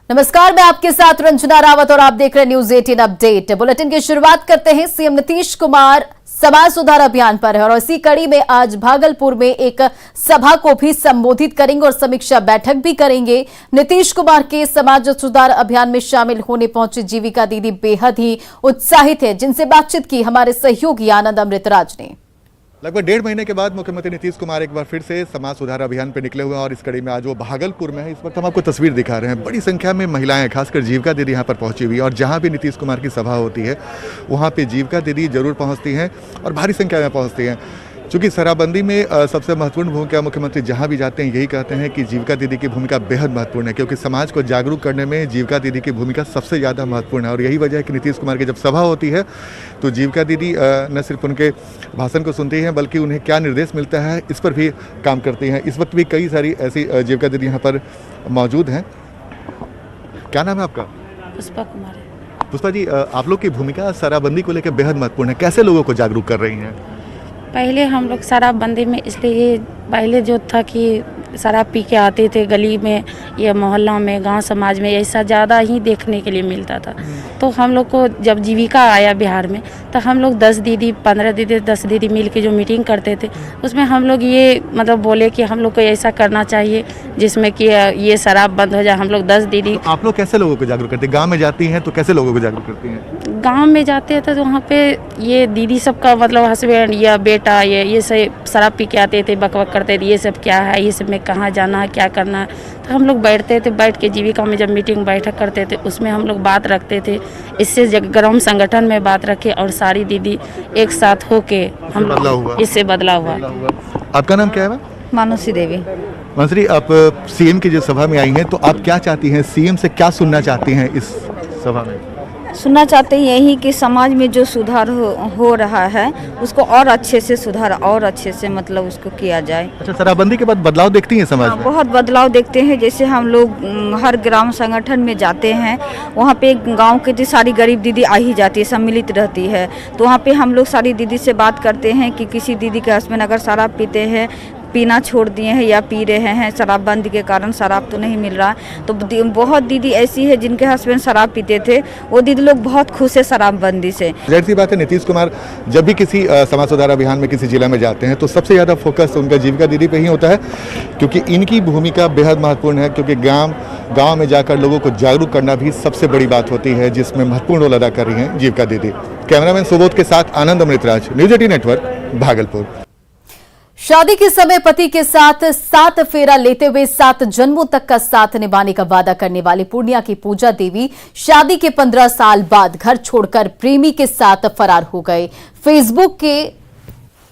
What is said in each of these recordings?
नमस्कार, मैं आपके साथ रंजना रावत और आप देख रहे हैं न्यूज 18 अपडेट। बुलेटिन की शुरुआत करते हैं। सीएम नीतीश कुमार समाज सुधार अभियान पर है और इसी कड़ी में आज भागलपुर में एक सभा को भी संबोधित करेंगे और समीक्षा बैठक भी करेंगे। नीतीश कुमार के समाज सुधार अभियान में शामिल होने पहुंची जीविका दीदी बेहद ही उत्साहित है, जिनसे बातचीत की हमारे सहयोगी आनंद अमृतराज ने। लगभग 1.5 महीने के बाद मुख्यमंत्री नीतीश कुमार एक बार फिर से समाज सुधार अभियान पर निकले हुए हैं और इस कड़ी में आज वो भागलपुर में है। इस वक्त हम आपको तस्वीर दिखा रहे हैं। बड़ी संख्या में महिलाएं, खासकर जीविका दीदी यहाँ पर पहुंची हुई है और जहाँ भी नीतीश कुमार की सभा होती है वहाँ पे जीविका दीदी जरूर पहुँचती हैं और भारी संख्या में पहुँचती हैं। चूँकि शराबबंदी में सबसे महत्वपूर्ण भूमिका मुख्यमंत्री जहाँ भी जाते हैं यही कहते हैं कि जीविका दीदी की भूमिका बेहद महत्वपूर्ण है, क्योंकि समाज को जागरूक करने में जीविका दीदी की भूमिका सबसे ज़्यादा महत्वपूर्ण है। और यही वजह है कि नीतीश कुमार की जब सभा होती है तो जीविका दीदी न सिर्फ उनके भाषण को सुनती हैं बल्कि उन्हें क्या निर्देश मिलता है इस पर भी काम करती हैं। इस वक्त भी कई सारी ऐसी जीविका दीदी यहाँ पर मौजूद हैं। क्या नाम है आपका? पुष्पा कुमार। पुष्पा जी, आप लोग की भूमिका शराबबंदी को लेकर बेहद महत्वपूर्ण है, कैसे लोगों को जागरूक कर रही हैं? पहले हम लोग शराबबंदी में इसलिए पहले जो था कि शराब पी के आते थे गली में या मोहल्ला में, गांव समाज में, ऐसा ज़्यादा ही देखने के लिए मिलता था। तो हम लोग को जब जीविका आया बिहार में तो हम लोग 10 दीदी 15 दीदी 10 दीदी मिल के जो मीटिंग करते थे उसमें हम लोग ये मतलब बोले कि हम लोग को ऐसा करना चाहिए जिसमें कि ये शराब बंद हो जाए। हम लोग 10 दीदी। तो आप लोग कैसे लोगों को जागरूक करते हैं? गाँव में जाती हैं तो कैसे लोगों को जागरूक करती हैं? गांव में जाते थे तो वहाँ पे ये दीदी सबका मतलब हस्बैंड या बेटा ये सब शराब पी के आते थे, बकबक करते थे ये सब क्या है, ये सब में कहाँ जाना है, क्या करना है। तो हम लोग बैठते थे, बैठ के जीविका में जब मीटिंग बैठक करते थे उसमें हम लोग बात रखते थे। इससे ग्राम संगठन में बात रखे और सारी दीदी एक साथ होके हम लोग इससे बदलाव हुआ। आपका नाम क्या है? मानुषी देवी। मंत्री, आप सीएम की जो सभा में आई हैं तो आप क्या चाहती हैं, सीएम से क्या सुनना चाहती हैं इस सभा में? सुनना चाहते हैं यही कि समाज में जो सुधार हो रहा है उसको और अच्छे से सुधार और अच्छे से मतलब उसको किया जाए। अच्छा, शराबबंदी के बाद बदलाव देखती हैं समाज में? बहुत बदलाव देखते हैं। जैसे हम लोग हर ग्राम संगठन में जाते हैं, वहाँ पे गांव के सारी गरीब दीदी आ ही जाती है, सम्मिलित रहती है। तो वहाँ पे हम लोग सारी दीदी से बात करते हैं कि किसी दीदी के हस्बैंड अगर शराब पीते हैं, पीना छोड़ दिए हैं या पी रहे हैं, शराबबंदी के कारण शराब तो नहीं मिल रहा, तो बहुत दीदी ऐसी है जिनके हस्बैंड शराब पीते थे, वो दीदी लोग बहुत खुश है शराबबंदी से। जाहिर सी बात है, नीतीश कुमार जब भी किसी समाज सुधार अभियान में किसी जिला में जाते हैं तो सबसे ज़्यादा फोकस उनका जीविका दीदी पे ही होता है, क्योंकि इनकी भूमिका बेहद महत्वपूर्ण है। क्योंकि गाँव में जाकर लोगों को जागरूक करना भी सबसे बड़ी बात होती है, जिसमें महत्वपूर्ण रोल अदा कर रही हैं जीविका दीदी। कैमरामैन सुबोध के साथ आनंद अमृतराज, न्यूज 18 नेटवर्क, भागलपुर। शादी के समय पति के साथ 7 फेरा लेते हुए 7 जन्मों तक का साथ निभाने का वादा करने वाली पूर्णिया की पूजा देवी शादी के 15 साल बाद घर छोड़कर प्रेमी के साथ फरार हो गए। फेसबुक के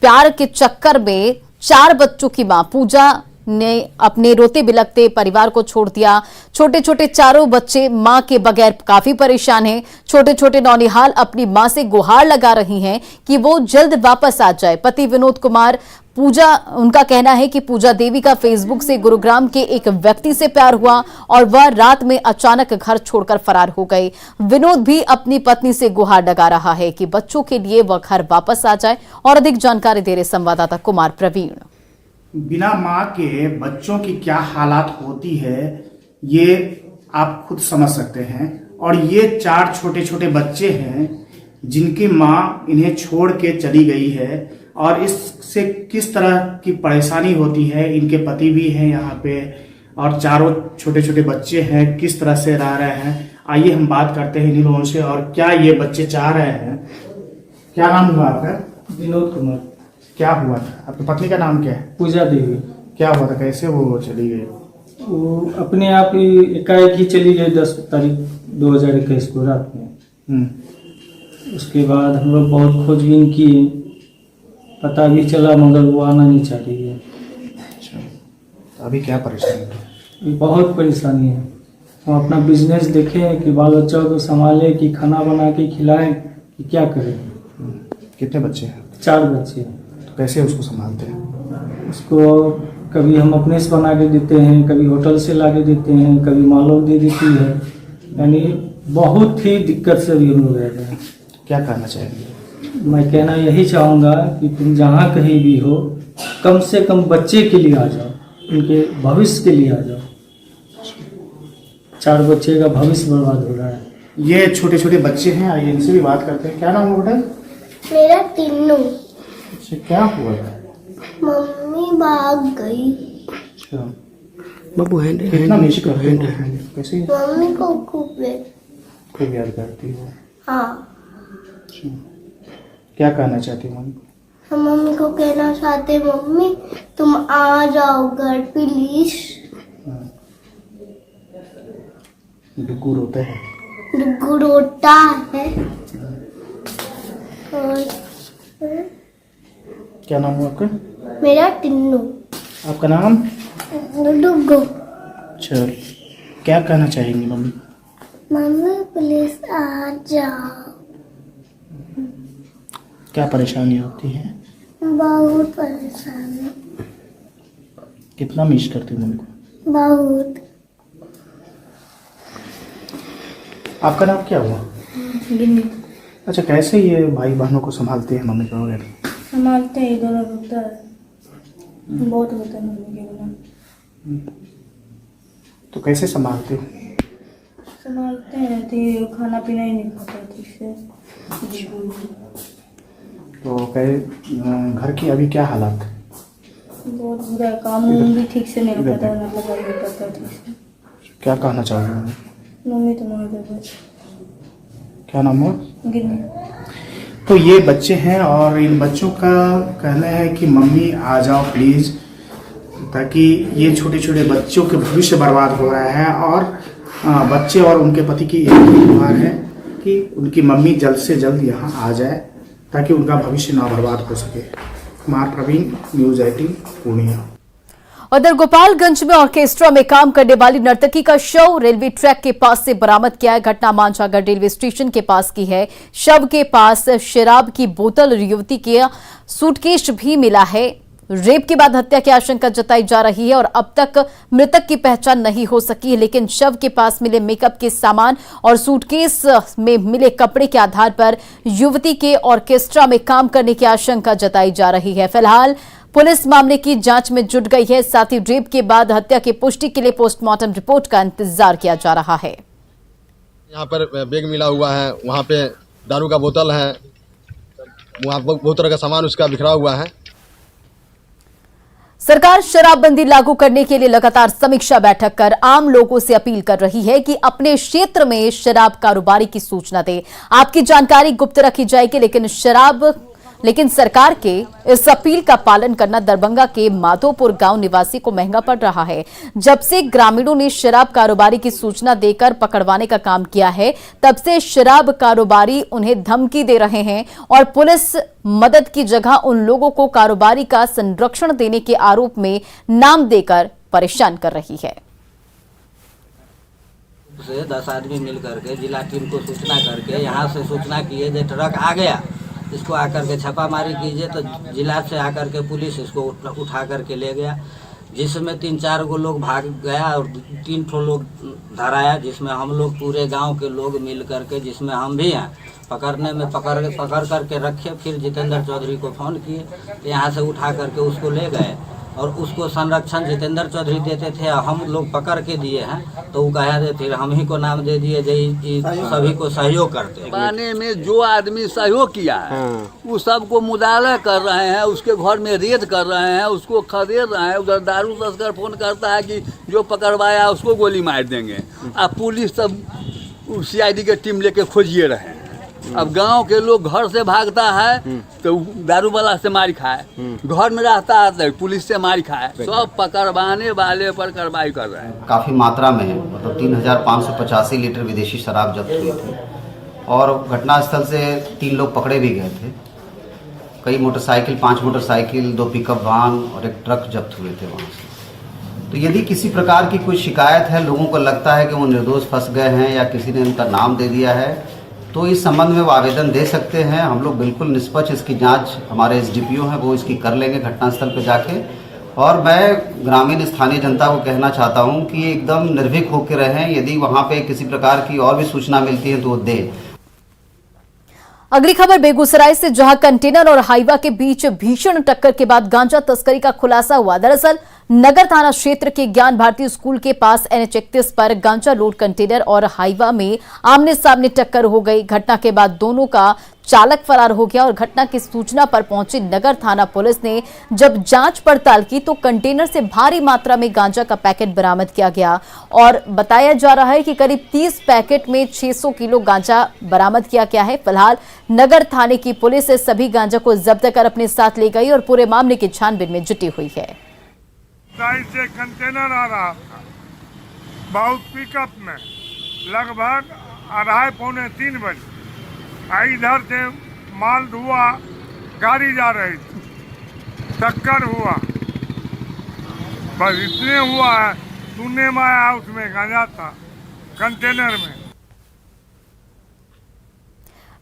प्यार के चक्कर में 4 बच्चों की मां पूजा ने अपने रोते बिलखते परिवार को छोड़ दिया। छोटे छोटे चारों बच्चे मां के बगैर काफी परेशान हैं। छोटे छोटे नौनिहाल अपनी मां से गुहार लगा रही हैं कि वो जल्द वापस आ जाए। पति विनोद कुमार उनका कहना है कि पूजा देवी का फेसबुक से गुरुग्राम के एक व्यक्ति से प्यार हुआ और वह रात में अचानक घर छोड़कर फरार हो गए। विनोद भी अपनी पत्नी से गुहार लगा रहा है कि बच्चों के लिए वह घर वापस आ जाए। और अधिक जानकारी दे रहे संवाददाता कुमार प्रवीण। बिना माँ के बच्चों की क्या हालात होती है ये आप खुद समझ सकते हैं। और ये 4 छोटे छोटे बच्चे हैं जिनकी माँ इन्हें छोड़ के चली गई है और इससे किस तरह की परेशानी होती है। इनके पति भी हैं यहाँ पे और चारों छोटे छोटे बच्चे हैं, किस तरह से रह रहे हैं। आइए हम बात करते हैं इन लोगों से और क्या ये बच्चे चाह रहे हैं। क्या नाम हुआ आपका? विनोद कुमार। क्या हुआ था? आपकी पत्नी का नाम क्या है? पूजा देवी। क्या हुआ था, कैसे वो चली गई? वो अपने आप ही एकाएक ही चली गई 10 तारीख 2021 को रात में। उसके बाद हम लोग बहुत खोजबीन किए, पता भी चला मगर वो आना नहीं चाह रही है। अच्छा, तो अभी क्या परेशानी है? बहुत परेशानी है। हम अपना बिजनेस देखें कि बाल बच्चों को संभालें कि खाना बना के खिलाएं कि क्या करें। कितने बच्चे हैं? 4 बच्चे हैं। तो कैसे उसको संभालते हैं? उसको कभी हम अपने से बना के देते हैं, कभी होटल से ला के देते हैं, कभी मालों दे देती है। यानी बहुत ही दिक्कत से भी हम लोग रहते हैं। क्या कहना चाहेंगे? मैं कहना यही चाहूँगा कि तुम जहाँ कहीं भी हो कम से कम बच्चे के लिए आ जाओ, उनके भविष्य के लिए आ जाओ। 4 बच्चे का भविष्य बर्बाद हो रहा है। ये छोटे छोटे बच्चे हैं, आइए इनसे भी बात करते हैं। क्या नाम है बेटा? मेरा तीनों। अच्छा, क्या हुआ था? मम्मी भाग गई। अच्छा बाबू कितना मिस करते हो? कैसे मम्मी को खूब याद करती हो? हाँ। अच्छा, क्या कहना चाहती हो मम्मी को? हम मम्मी को कहना चाहते, मम्मी तुम आ जाओ घर प्लीज। डुगू रोता है? डुगू रोता है। और क्या नाम है आपका? मेरा टिन्नू। आपका नाम? डुगू। अच्छा, क्या कहना चाहेंगी मम्मी? मम्मी प्लीज आ जाओ। क्या परेशानी होती है? बहुत परेशानी। कितना मिस करती मम्मी को? बहुत। आपका नाम क्या हुआ? गिन्नी अच्छा, कैसे ये भाई बहनों को संभालते हैं मम्मी को वगैरह? संभालते हैं, इधर होता है, बहुत होता है मम्मी के बिना। तो कैसे संभालते हो? संभालते हैं तो खाना पीना ही नहीं खाता ठीक से। तो घर की अभी क्या हालत है? बहुत बुरा है, काम वाम भी ठीक से नहीं होता है, मतलब नहीं करता ठीक से। क्या कहना चाहोगे मम्मी? मम्मी तो मार दे बस। क्या नाम हुआ? गिन्नी। तो ये बच्चे हैं और इन बच्चों का कहना है कि मम्मी आ जाओ प्लीज़, ताकि ये छोटे छोटे बच्चों के भविष्य बर्बाद हो रहा है। और बच्चे और उनके पति की एक ही गुहार है कि उनकी मम्मी जल्द से जल्द यहाँ आ जाए ताकि उनका भविष्य ना बर्बाद हो सके। कुमार प्रवीण, न्यूज़ 18 पूर्णिया। उधर गोपालगंज में ऑर्केस्ट्रा में काम करने वाली नर्तकी का शव रेलवे ट्रैक के पास से बरामद किया है। घटना मानसागर रेलवे स्टेशन के पास की है। शव के पास शराब की बोतल और युवती के सूटकेस भी मिला है। रेप के बाद हत्या की आशंका जताई जा रही है और अब तक मृतक की पहचान नहीं हो सकी है, लेकिन शव के पास मिले मेकअप के सामान और सूटकेस में मिले कपड़े के आधार पर युवती के ऑर्केस्ट्रा में काम करने की आशंका जताई जा रही है। फिलहाल पुलिस मामले की जांच में जुट गई है। साथ ही रेप के बाद हत्या की पुष्टि के लिए पोस्टमार्टम रिपोर्ट का इंतजार किया जा रहा है। यहाँ पर बैग मिला हुआ है, वहाँ पे दारू का बोतल है, वहाँ बहुत तरह का सामान उसका बिखरा हुआ है। सरकार शराबबंदी लागू करने के लिए लगातार समीक्षा बैठक कर आम लोगों से अपील कर रही है कि अपने क्षेत्र में शराब कारोबारी की सूचना दें। आपकी जानकारी गुप्त रखी जाएगी, लेकिन सरकार के इस अपील का पालन करना दरभंगा के माधोपुर गांव निवासी को महंगा पड़ रहा है। जब से ग्रामीणों ने शराब कारोबारी की सूचना देकर पकड़वाने का काम किया है, तब से शराब कारोबारी उन्हें धमकी दे रहे हैं और पुलिस मदद की जगह उन लोगों को कारोबारी का संरक्षण देने के आरोप में नाम देकर परेशान कर रही है। 10 आदमी मिल करके जिला टीम को सूचना करके यहाँ से सूचना किए जो ट्रक आ गया, इसको आकर के छापामारी कीजिए। तो जिला से आकर के पुलिस इसको उठा करके ले गया, जिसमें 3-4 गो लोग भाग गया और 3 ठो लोग धराया, जिसमें हम लोग पूरे गांव के लोग मिल करके, जिसमें हम भी हैं, पकड़ने में पकड़ करके रखे। फिर जितेंद्र चौधरी को फ़ोन किए, यहाँ से उठा करके उसको ले गए और उसको संरक्षण जितेंद्र चौधरी देते थे, हम लोग पकड़ के दिए हैं। तो वो कहा थे फिर हम ही को नाम दे दिए, सभी को सहयोग करते। पाने में जो आदमी सहयोग किया है वो सबको मुदाला कर रहे हैं, उसके घर में रेड कर रहे हैं, उसको खदेड़ रहे हैं। उधर दारू तस्कर फोन करता है कि जो पकड़वाया उसको गोली मार देंगे। अब पुलिस सब CID के टीम लेके खोजिए रहे। अब गांव के लोग घर से भागता है तो दारू वाला से मार खाए, घर में रहता है तो पुलिस से मार खाए। सब पकड़वाने वाले पर कार्रवाई कर रहे हैं। काफ़ी मात्रा में मतलब 3585 लीटर विदेशी शराब जब्त हुई थी और घटनास्थल से 3 लोग पकड़े भी गए थे। कई मोटरसाइकिल, 5 मोटरसाइकिल, 2 पिकअप वाहन और एक ट्रक जब्त हुए थे वहाँ से। तो यदि किसी प्रकार की कोई शिकायत है, लोगों को लगता है कि वो निर्दोष फंस गए हैं या किसी ने उनका नाम दे दिया है, तो इस संबंध में वो आवेदन दे सकते हैं। हम लोग बिल्कुल निष्पक्ष इसकी जांच, हमारे SDPO हैं वो इसकी कर लेंगे घटनास्थल पर जाके। और मैं ग्रामीण स्थानीय जनता को कहना चाहता हूं कि एकदम निर्भीक होकर रहें। यदि वहां पे किसी प्रकार की और भी सूचना मिलती है तो वो दें। अगली खबर बेगूसराय से, जहां कंटेनर और हाईवा के बीच भीषण टक्कर के बाद गांजा तस्करी का खुलासा हुआ। दरअसल नगर थाना क्षेत्र के ज्ञान भारती स्कूल के पास NH-31 पर गांजा लोड कंटेनर और हाईवा में आमने सामने टक्कर हो गई। घटना के बाद दोनों का चालक फरार हो गया और घटना की सूचना पर पहुंची नगर थाना पुलिस ने जब जांच पड़ताल की तो कंटेनर से भारी मात्रा में गांजा का पैकेट बरामद किया गया और बताया जा रहा है कि करीब 30 पैकेट में 600 किलो गांजा बरामद किया गया है। फिलहाल नगर थाने की पुलिस सभी गांजा को जब्त कर अपने साथ ले गई और पूरे मामले की छानबीन में जुटी हुई है। से कंटेनर आ रहा था बहुत पिकअप में लगभग 2:30-3 बजे इधर से माल धुआ गाड़ी जा रही थी, टक्कर हुआ, बस इतने हुआ है। सुनने में आया उसमें गांजा था कंटेनर में।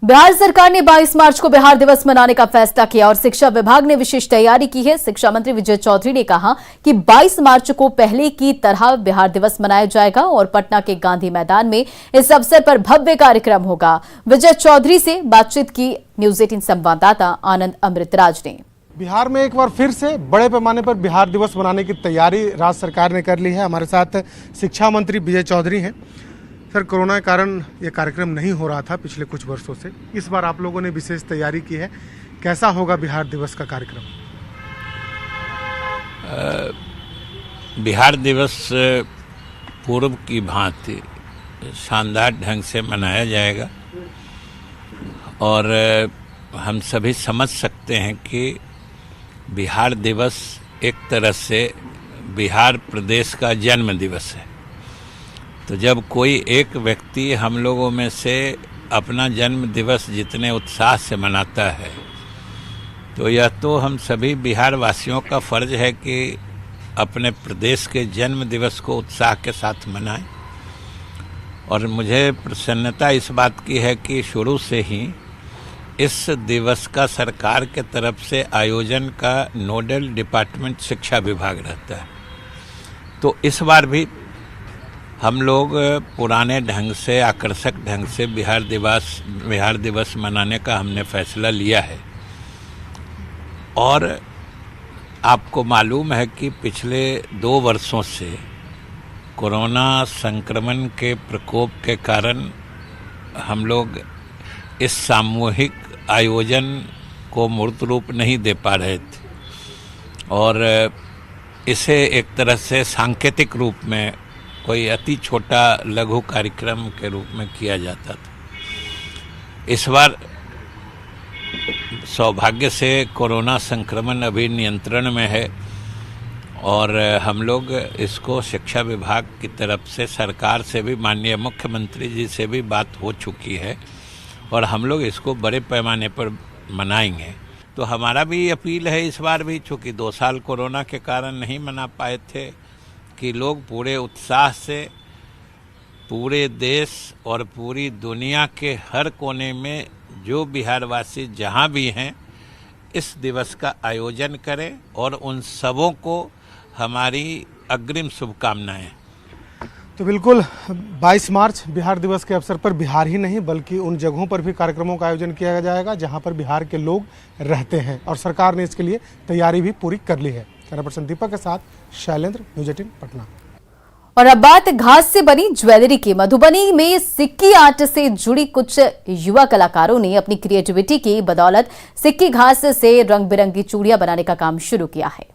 बिहार सरकार ने 22 मार्च को बिहार दिवस मनाने का फैसला किया और शिक्षा विभाग ने विशेष तैयारी की है। शिक्षा मंत्री विजय चौधरी ने कहा कि 22 मार्च को पहले की तरह बिहार दिवस मनाया जाएगा और पटना के गांधी मैदान में इस अवसर पर भव्य कार्यक्रम होगा। विजय चौधरी से बातचीत की न्यूज 18 संवाददाता आनंद अमृतराज ने। बिहार में एक बार फिर से बड़े पैमाने पर बिहार दिवस मनाने की तैयारी राज्य सरकार ने कर ली है। हमारे साथ शिक्षा मंत्री विजय चौधरी हैं। सर, कोरोना के कारण ये कार्यक्रम नहीं हो रहा था पिछले कुछ वर्षों से, इस बार आप लोगों ने विशेष तैयारी की है, कैसा होगा बिहार दिवस का कार्यक्रम? बिहार दिवस पूर्व की भांति शानदार ढंग से मनाया जाएगा और हम सभी समझ सकते हैं कि बिहार दिवस एक तरह से बिहार प्रदेश का जन्म दिवस है। तो जब कोई एक व्यक्ति हम लोगों में से अपना जन्म दिवस जितने उत्साह से मनाता है तो यह तो हम सभी बिहार वासियों का फर्ज है कि अपने प्रदेश के जन्म दिवस को उत्साह के साथ मनाएं। और मुझे प्रसन्नता इस बात की है कि शुरू से ही इस दिवस का सरकार के तरफ से आयोजन का नोडल डिपार्टमेंट शिक्षा विभाग रहता है। तो इस बार भी हम लोग पुराने ढंग से, आकर्षक ढंग से बिहार दिवस मनाने का हमने फैसला लिया है। और आपको मालूम है कि पिछले 2 वर्षों से कोरोना संक्रमण के प्रकोप के कारण हम लोग इस सामूहिक आयोजन को मूर्त रूप नहीं दे पा रहे थे और इसे एक तरह से सांकेतिक रूप में कोई अति छोटा लघु कार्यक्रम के रूप में किया जाता था। इस बार सौभाग्य से कोरोना संक्रमण अभी नियंत्रण में है और हम लोग इसको शिक्षा विभाग की तरफ से सरकार से भी, माननीय मुख्यमंत्री जी से भी बात हो चुकी है और हम लोग इसको बड़े पैमाने पर मनाएंगे। तो हमारा भी अपील है इस बार भी, चूँकि 2 साल कोरोना के कारण नहीं मना पाए थे, कि लोग पूरे उत्साह से पूरे देश और पूरी दुनिया के हर कोने में जो बिहारवासी जहां भी हैं इस दिवस का आयोजन करें और उन सबों को हमारी अग्रिम शुभकामनाएं। तो बिल्कुल 22 मार्च बिहार दिवस के अवसर पर बिहार ही नहीं बल्कि उन जगहों पर भी कार्यक्रमों का आयोजन किया जाएगा जहां पर बिहार के लोग रहते हैं और सरकार ने इसके लिए तैयारी भी पूरी कर ली है। कैमरा पर्सन दीपक के साथ शैलेंद्र, न्यूज 18 पटना। और अब बात घास से बनी ज्वेलरी की। मधुबनी में सिक्की आर्ट से जुड़ी कुछ युवा कलाकारों ने अपनी क्रिएटिविटी की बदौलत सिक्की घास से रंग बिरंगी चूड़ियां बनाने का काम शुरू किया है।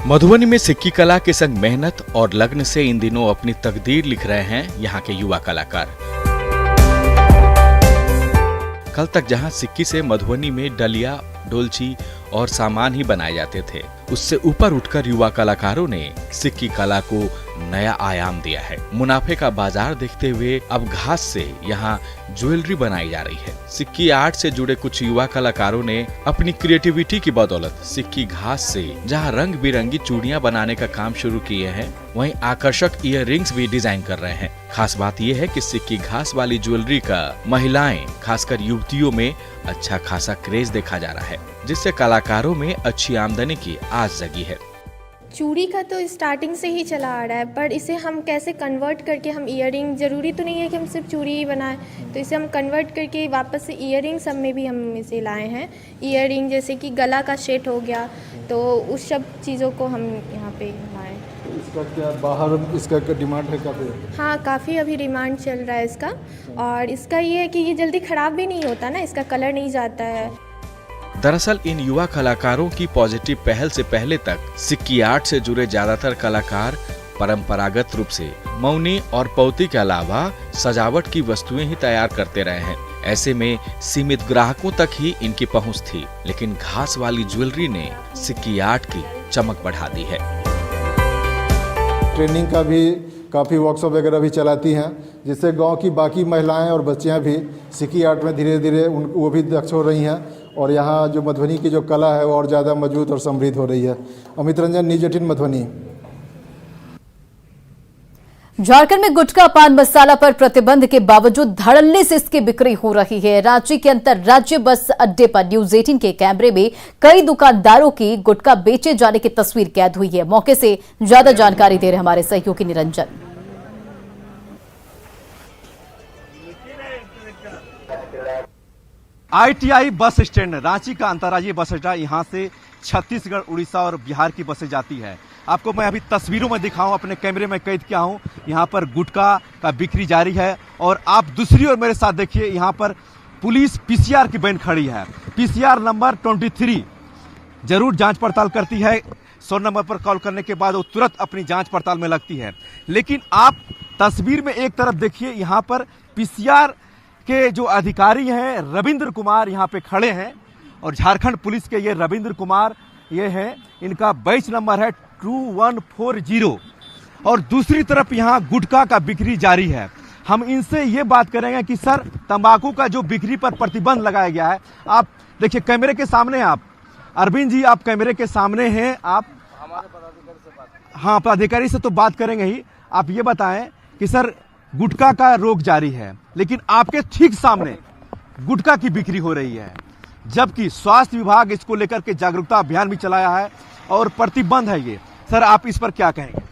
मधुबनी में सिक्की कला के संग मेहनत और लगन से इन दिनों अपनी तकदीर लिख रहे हैं यहाँ के युवा कलाकार। कल तक जहां सिक्की से मधुबनी में डलिया, डोलची और सामान ही बनाए जाते थे, उससे ऊपर उठकर युवा कलाकारों ने सिक्की कला को नया आयाम दिया है। मुनाफे का बाजार देखते हुए अब घास से यहां ज्वेलरी बनाई जा रही है। सिक्की आर्ट से जुड़े कुछ युवा कलाकारों ने अपनी क्रिएटिविटी की बदौलत सिक्की घास से जहां रंग बिरंगी चूड़ियां बनाने का काम शुरू किए हैं, वहीं आकर्षक ईयररिंग्स भी डिजाइन कर रहे हैं। खास बात यह है कि सिक्की घास वाली ज्वेलरी का महिलाएं, खासकर युवतियों में अच्छा खासा क्रेज देखा जा रहा है, जिससे कलाकारों में अच्छी आमदनी की आस जगी है। चूड़ी का तो स्टार्टिंग से ही चला आ रहा है, पर इसे हम कैसे कन्वर्ट करके हम ईयरिंग, ज़रूरी तो नहीं है कि हम सिर्फ चूड़ी ही बनाएं, तो इसे हम कन्वर्ट करके वापस से ईयरिंग सब में भी हम इसे लाए हैं। ईयरिंग जैसे कि गला का सेट हो गया, तो उस सब चीज़ों को हम यहाँ पे लाए। इसका क्या बाहर इसका डिमांड है काफ़ी? हाँ, काफ़ी अभी डिमांड चल रहा है इसका, और इसका ये है कि ये जल्दी ख़राब भी नहीं होता ना, इसका कलर नहीं जाता है। दरअसल इन युवा कलाकारों की पॉजिटिव पहल से पहले तक सिक्की आर्ट से जुड़े ज्यादातर कलाकार परंपरागत रूप से मौनी और पौती के अलावा सजावट की वस्तुएं ही तैयार करते रहे हैं। ऐसे में सीमित ग्राहकों तक ही इनकी पहुंच थी, लेकिन घास वाली ज्वेलरी ने सिक्की आर्ट की चमक बढ़ा दी है। ट्रेनिंग का भी काफ़ी वर्कशॉप वगैरह भी चलाती हैं, जिससे गांव की बाकी महिलाएं और बच्चियां भी सिक्की आर्ट में धीरे धीरे वो भी दक्ष हो रही हैं, और यहाँ जो मधुबनी की जो कला है वो और ज़्यादा मजबूत और समृद्ध हो रही है। अमित रंजन, न्यूज़ 18 मधुबनी। झारखंड में गुटखा पान मसाला पर प्रतिबंध के बावजूद धड़ल्ले से इसकी बिक्री हो रही है। रांची के अंतर्राज्य बस अड्डे पर न्यूज़ 18 के कैमरे में कई दुकानदारों की गुटखा बेचे जाने की तस्वीर कैद हुई है। मौके से ज्यादा जानकारी दे रहे हमारे सहयोगी Niranjan. ITI bus stand, Ranchi का अंतर्राज्यीय बस अड्डा, यहाँ से छत्तीसगढ़, उड़ीसा और बिहार की बसें जाती है। आपको मैं अभी तस्वीरों में दिखाऊं, अपने कैमरे में कैद किया हूं। यहाँ पर गुटखा का बिक्री जारी है, और आप दूसरी ओर मेरे साथ देखिए, यहाँ पर पुलिस PCR की वैन खड़ी है। PCR नंबर 23 जरूर जांच पड़ताल करती है। 100 नंबर पर कॉल करने के बाद वो तुरंत अपनी जांच पड़ताल में लगती है। लेकिन आप तस्वीर में एक तरफ देखिए, यहाँ पर PCR के जो अधिकारी हैं रविंद्र कुमार यहाँ पे खड़े हैं, और झारखंड पुलिस के ये रविंद्र कुमार ये हैं, इनका बैच नंबर है 2140, और दूसरी तरफ यहाँ गुटखा का बिक्री जारी है। हम इनसे ये बात करेंगे कि सर, तंबाकू का जो बिक्री पर प्रतिबंध लगाया गया है, आप देखिए कैमरे के सामने, आप अरविंद जी आप कैमरे के सामने हैं, आप हमारे पदाधिकारी से बात, हाँ पदाधिकारी से तो बात करेंगे ही। आप ये बताएं कि सर, गुटखा का रोक जारी है, लेकिन आपके ठीक सामने गुटखा की बिक्री हो रही है, जबकि स्वास्थ्य विभाग इसको लेकर के जागरूकता अभियान भी चलाया है और प्रतिबंध है ये। सर, आप इस पर क्या कहेंगे?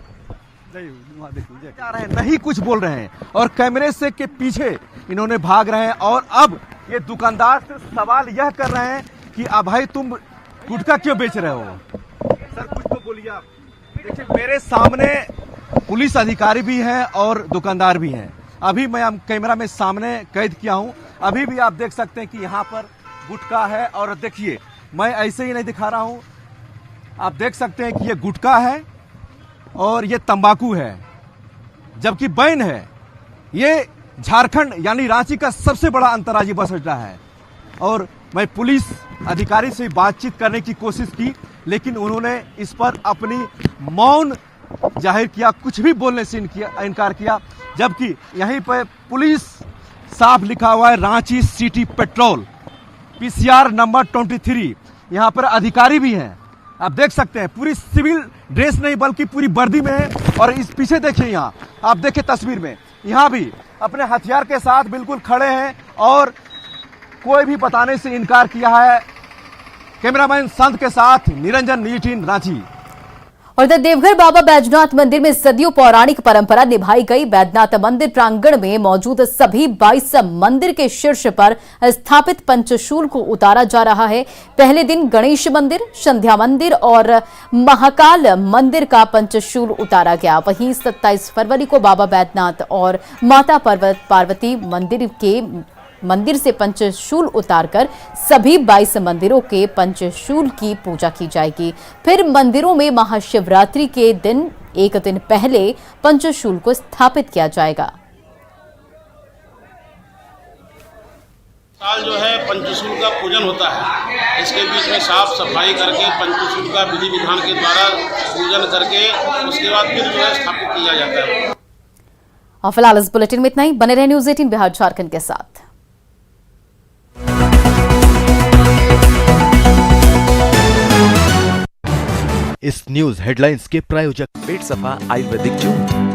नहीं कुछ बोल रहे हैं, और कैमरे से के पीछे इन्होंने भाग रहे हैं, और अब ये दुकानदार से सवाल यह कर रहे हैं कि अब भाई तुम गुटखा क्यों बेच रहे हो? सर कुछ तो बोलिए आप। देखिए मेरे सामने पुलिस अधिकारी भी हैं और दुकानदार भी हैं। अभी मैं कैमरा में सामने कैद किया हूं, अभी भी आप देख सकते हैं कि यहाँ पर गुटखा है, और देखिए मैं ऐसे ही नहीं दिखा रहा हूं, आप देख सकते हैं कि ये गुटखा है और ये तंबाकू है, जबकि बैन है। ये झारखंड यानी रांची का सबसे बड़ा अंतर्राज्यीय बस अड्डा है, और मैं पुलिस अधिकारी से बातचीत करने की कोशिश की, लेकिन उन्होंने इस पर अपनी मौन जाहिर किया, कुछ भी बोलने से इनकार किया। जबकि यहीं पर पुलिस साफ लिखा हुआ है Ranchi city petrol, PCR number 23। यहाँ पर अधिकारी भी हैं, आप देख सकते हैं, पूरी सिविल ड्रेस नहीं बल्कि पूरी वर्दी में है। और इस पीछे देखिए, यहाँ आप देखिए तस्वीर में, यहाँ भी अपने हथियार के साथ बिल्कुल खड़े हैं, और कोई भी बताने से इनकार किया है। कैमरामैन संत के साथ निरंजन, न्यूज़ 18 रांची। और इधर देवघर बाबा बैजनाथ मंदिर में सदियों पौराणिक परंपरा निभाई गई। बैजनाथ मंदिर प्रांगण में मौजूद सभी 22 मंदिर के शीर्ष पर स्थापित पंचशूल को उतारा जा रहा है। पहले दिन गणेश मंदिर, संध्या मंदिर और महाकाल मंदिर का पंचशूल उतारा गया। वहीं 27 फरवरी को बाबा बैजनाथ और माता पार्वती मंदिर से पंचशूल उतारकर सभी 22 मंदिरों के पंचशूल की पूजा की जाएगी। फिर मंदिरों में महाशिवरात्रि के दिन एक दिन पहले पंचशूल को स्थापित किया जाएगा। साल जो है पंचशूल का पूजन होता है, इसके बीच में साफ सफाई करके पंचशूल का विधि विधान के द्वारा पूजन करके उसके बाद फिर जो है स्थापित किया जाता है। और फिलहाल इस बुलेटिन में इतना ही। बने रहे न्यूज़ 18 बिहार झारखंड के साथ। इस न्यूज हेडलाइंस के प्रायोजक पेट सफा आयुर्वेदिक जून।